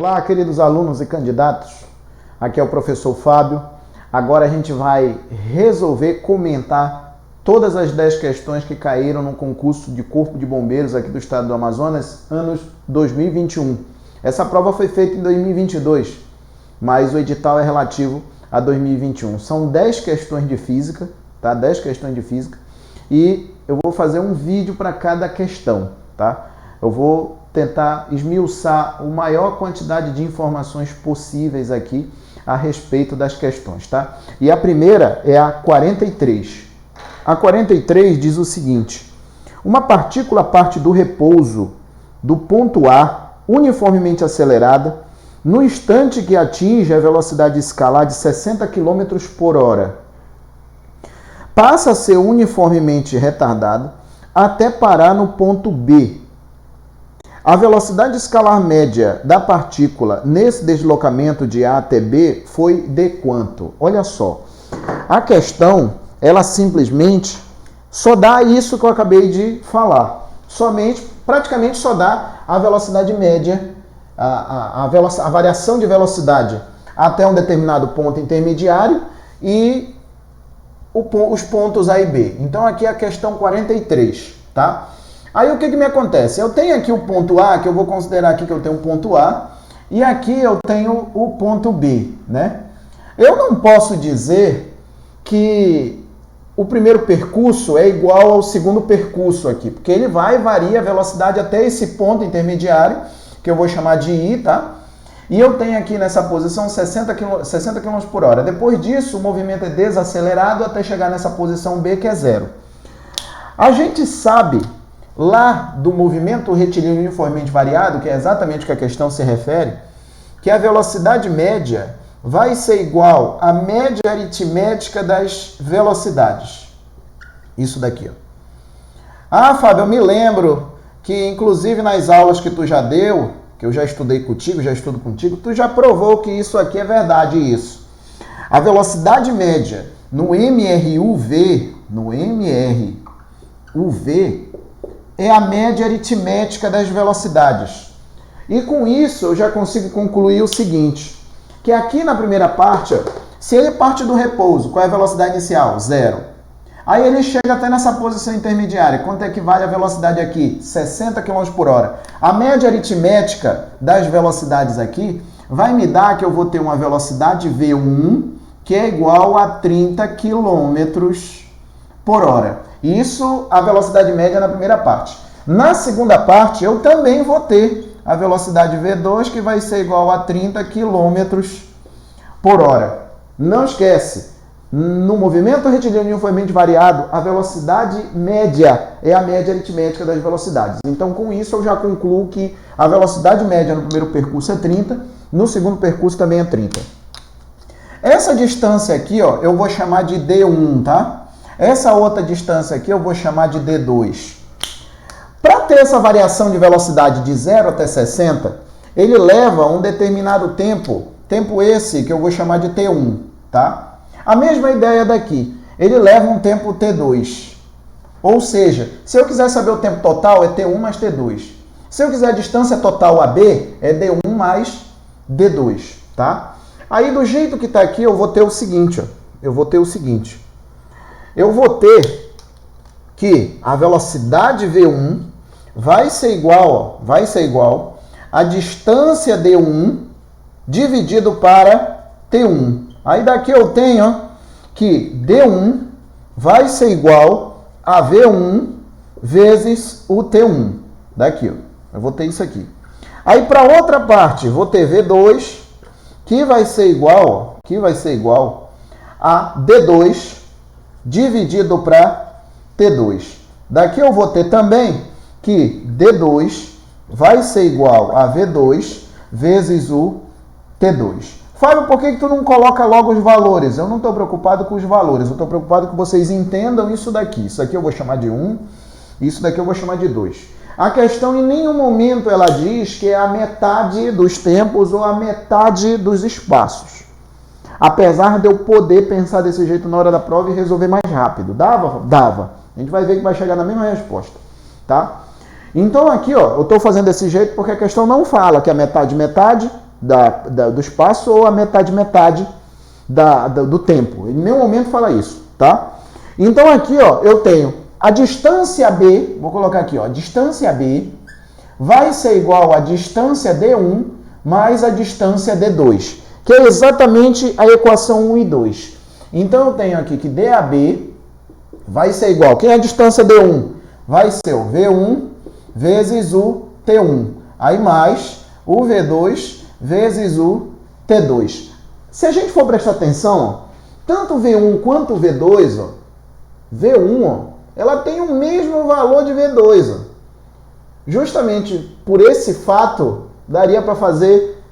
Olá, queridos alunos e candidatos. Aqui é o professor Fábio. Agora a gente vai comentar todas as 10 questões que caíram no concurso de Corpo de Bombeiros aqui do estado do Amazonas, anos 2021. Essa prova foi feita em 2022, mas o edital é relativo a 2021. São 10 questões de física, tá? 10 questões de física. E eu vou fazer um vídeo para cada questão, tá? Eu vou tentar esmiuçar a maior quantidade de informações possíveis aqui a respeito das questões, tá? E a primeira é a 43. A 43 diz o seguinte: uma partícula parte do repouso do ponto A uniformemente acelerada no instante que atinge a velocidade escalar de 60 km por hora. Passa a ser uniformemente retardada até parar no ponto B. A velocidade escalar média da partícula nesse deslocamento de A até B foi de quanto? Olha só, a questão, ela simplesmente só dá isso que eu acabei de falar. Praticamente só dá a velocidade média, a variação de velocidade até um determinado ponto intermediário e os pontos A e B. Então aqui é a questão 43, tá? Aí o que me acontece? Eu tenho aqui o ponto A, que eu vou considerar aqui que eu tenho o ponto A, e aqui eu tenho o ponto B, né? Eu não posso dizer que o primeiro percurso é igual ao segundo percurso aqui, porque ele varia a velocidade até esse ponto intermediário, que eu vou chamar de I, tá? E eu tenho aqui nessa posição 60 km por hora. Depois disso, o movimento é desacelerado até chegar nessa posição B, que é zero. A gente sabe lá do movimento retilíneo uniformemente variado, que é exatamente o que a questão se refere, que a velocidade média vai ser igual à média aritmética das velocidades. Isso daqui, ó. Ah, Fábio, eu me lembro que inclusive nas aulas que tu já deu, que eu já estudei contigo, já estudo contigo, tu já provou que isso aqui é verdade, isso. A velocidade média no MRUV, é a média aritmética das velocidades. E com isso eu já consigo concluir o seguinte, que aqui na primeira parte, se ele parte do repouso, qual é a velocidade inicial? Zero. Aí ele chega até nessa posição intermediária. Quanto equivale a velocidade aqui? 60 km por hora. A média aritmética das velocidades aqui vai me dar que eu vou ter uma velocidade V1 que é igual a 30 km por hora. Isso a velocidade média na primeira parte. Na segunda parte, eu também vou ter a velocidade V2, que vai ser igual a 30 km por hora. Não esquece, no movimento retilíneo uniformemente variado, a velocidade média é a média aritmética das velocidades. Então, com isso, eu já concluo que a velocidade média no primeiro percurso é 30, no segundo percurso também é 30. Essa distância aqui, ó, eu vou chamar de D1, tá? Essa outra distância aqui eu vou chamar de D2. Para ter essa variação de velocidade de 0 até 60, ele leva um determinado tempo esse que eu vou chamar de T1, tá? A mesma ideia daqui, ele leva um tempo T2. Ou seja, se eu quiser saber o tempo total, é T1 mais T2. Se eu quiser a distância total AB, é D1 mais D2, tá? Aí do jeito que está aqui, eu vou ter o seguinte, ó. Eu vou ter que a velocidade V1 vai ser igual a distância D1 dividido para T1. Aí daqui eu tenho, ó, que D1 vai ser igual a V1 vezes o T1. Daqui, ó. Eu vou ter isso aqui. Aí para outra parte, vou ter V2 que vai ser igual a D2 dividido para T2. Daqui eu vou ter também que D2 vai ser igual a V2 vezes o T2. Fábio, por que tu não coloca logo os valores? Eu não estou preocupado com os valores, eu estou preocupado que vocês entendam isso daqui. Isso aqui eu vou chamar de 1, isso daqui eu vou chamar de 2. A questão em nenhum momento ela diz que é a metade dos tempos ou a metade dos espaços. Apesar de eu poder pensar desse jeito na hora da prova e resolver mais rápido. Dava? Dava. A gente vai ver que vai chegar na mesma resposta, tá? Então aqui, ó, eu estou fazendo desse jeito porque a questão não fala que é metade, metade, do espaço ou a metade do tempo. Em nenhum momento fala isso, tá? Então aqui, ó, eu tenho a distância B, vou colocar aqui, ó, distância B vai ser igual a distância D1 mais a distância D2, que é exatamente a equação 1 e 2. Então eu tenho aqui que DAB vai ser igual, quem é a distância D1? Vai ser o V1 vezes o T1, aí mais o V2 vezes o T2. Se a gente for prestar atenção, ó, tanto o V1 quanto o V2, ó, V1, ó, ela tem o mesmo valor de V2. Ó. Justamente por esse fato, daria para fazer,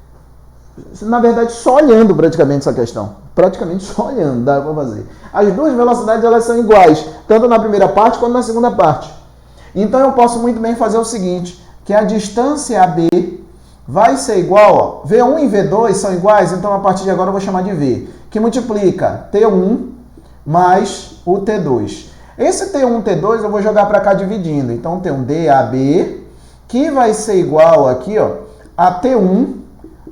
na verdade, só olhando praticamente essa questão. Praticamente só olhando, dá para fazer. As duas velocidades elas são iguais, tanto na primeira parte quanto na segunda parte. Então eu posso muito bem fazer o seguinte, que a distância AB vai ser igual, ó, V1 e V2 são iguais, então a partir de agora eu vou chamar de V, que multiplica T1 mais o T2. Esse T1 e T2 eu vou jogar para cá dividindo, então tem um DAB, que vai ser igual aqui, ó, a T1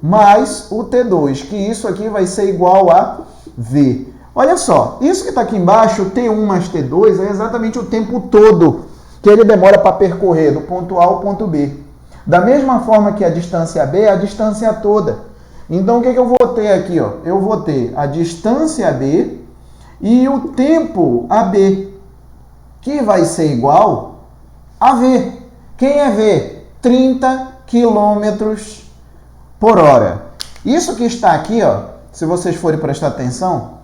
mais o T2, que isso aqui vai ser igual a V. Olha só, isso que está aqui embaixo, T1 mais T2, é exatamente o tempo todo que ele demora para percorrer do ponto A ao ponto B. Da mesma forma que a distância B é a distância toda. Então, o que eu vou ter aqui? Ó? Eu vou ter a distância B e o tempo AB, que vai ser igual a V. Quem é V? 30 km por hora. Isso que está aqui, ó, se vocês forem prestar atenção,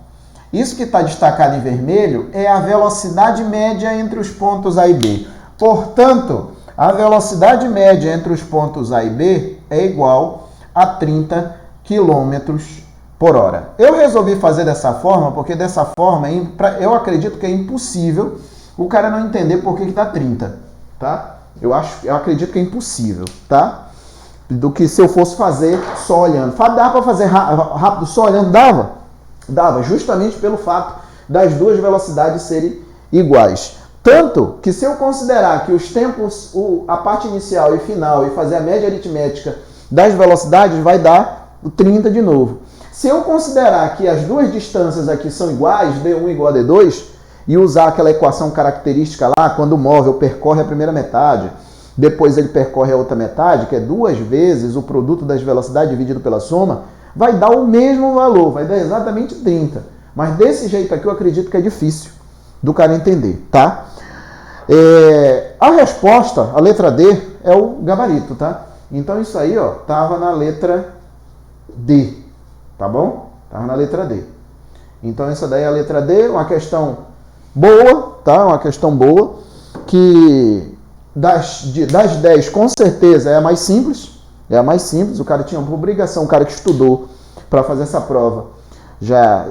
isso que está destacado em vermelho é a velocidade média entre os pontos A e B. Portanto, a velocidade média entre os pontos A e B é igual a 30 km por hora. Eu resolvi fazer dessa forma, porque dessa forma eu acredito que é impossível o cara não entender por que dá 30, tá? Eu acredito que é impossível, tá? Do que se eu fosse fazer só olhando. Dá para fazer rápido só olhando? Dava? Dava, justamente pelo fato das duas velocidades serem iguais. Tanto que se eu considerar que os tempos, a parte inicial e final, e fazer a média aritmética das velocidades, vai dar o 30 de novo. Se eu considerar que as duas distâncias aqui são iguais, D1 igual a D2, e usar aquela equação característica lá, quando o móvel percorre a primeira metade, depois ele percorre a outra metade, que é 2 vezes o produto das velocidades dividido pela soma, vai dar o mesmo valor, vai dar exatamente 30. Mas desse jeito aqui eu acredito que é difícil do cara entender, tá? A resposta, a letra D, é o gabarito, tá? Então isso aí, ó, tava na letra D, tá bom? Tava na letra D. Então essa daí é a letra D, uma questão boa, tá? Uma questão boa, que das 10, com certeza, é a mais simples. É a mais simples, o cara tinha uma obrigação, o cara que estudou para fazer essa prova, já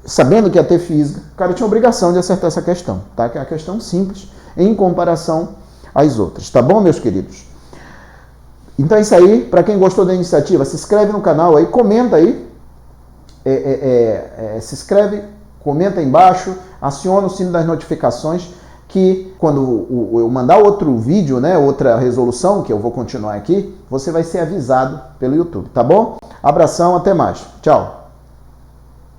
sabendo que ia ter física, o cara tinha obrigação de acertar essa questão, tá? Que é uma questão simples em comparação às outras, tá bom, meus queridos? Então é isso aí, para quem gostou da iniciativa, se inscreve no canal aí, comenta aí, se inscreve, comenta aí embaixo, aciona o sino das notificações, que quando eu mandar outro vídeo, né, outra resolução, que eu vou continuar aqui, você vai ser avisado pelo YouTube, tá bom? Abração, até mais. Tchau.